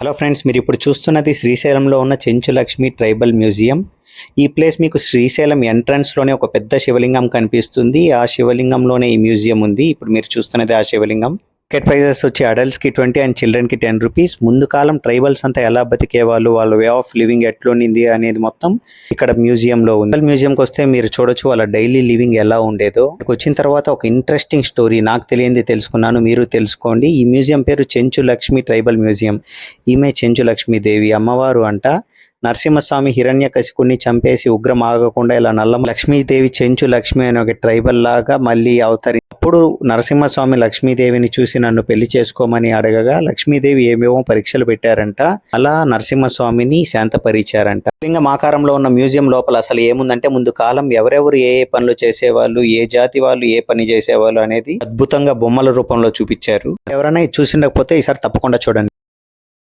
Hello friends, మీరు ఇప్పుడు చూస్తున్నది శ్రీశైలంలో ఉన్న చెంచు లక్ష్మి ట్రైబల్ మ్యూజియం. ఈ ప్లేస్ మీకు శ్రీశైలం ఎంట్రన్స్లోనే ఒక పెద్ద శివలింగం కనిపిస్తుంది. ఆ శివలింగంలోనే ఈ మ్యూజియం ఉంది. ఇప్పుడు మీరు చూస్తున్నది ఆ శివలింగం. టికెట్ ప్రైజెస్ వచ్చి అడల్ట్స్కి 20 అండ్ చిల్డ్రన్కి 10 రూపీస్. ముందు కాలం ట్రైబల్స్ అంతా ఎలా బతికేవాళ్ళు, వాళ్ళ వే ఆఫ్ లివింగ్ ఎట్లుండింది అనేది మొత్తం ఇక్కడ మ్యూజియంలో ఉంది. మ్యూజియంకి వస్తే మీరు చూడొచ్చు వాళ్ళ డైలీ లివింగ్ ఎలా ఉండేదో. ఇక్కడికి వచ్చిన తర్వాత ఒక ఇంట్రెస్టింగ్ స్టోరీ నాకు తెలియంది తెలుసుకున్నాను, మీరు తెలుసుకోండి. ఈ మ్యూజియం పేరు చెంచు లక్ష్మి ట్రైబల్ మ్యూజియం. ఈమె చెంచు లక్ష్మీదేవి అమ్మవారు అంట. నరసింహస్వామి హిరణ్యకశిపుణ్ణి చంపేసి ఉగ్రం ఆగకుండా ఇలా నల్లమ్మ లక్ష్మీదేవి చెంచు లక్ష్మి అనే ఒక ట్రైబల్ లాగా మళ్ళీ అవతరి. అప్పుడు నరసింహస్వామి లక్ష్మీదేవిని చూసి నన్ను పెళ్లి చేసుకోమని అడగగా లక్ష్మీదేవి ఏమేమో పరీక్షలు పెట్టారంట. అలా నరసింహస్వామిని శాంతపరిచారంట. లింగం ఆకారంలో ఉన్న మ్యూజియం లోపల అసలు ఏముందంటే ముందు కాలం ఎవరెవరు ఏ పనులు చేసేవాళ్ళు, ఏ జాతి వాళ్ళు ఏ పని చేసేవాళ్ళు అనేది అద్భుతంగా బొమ్మల రూపంలో చూపించారు. ఎవరైనా చూసిండకపోతే ఈసారి తప్పకుండా చూడండి.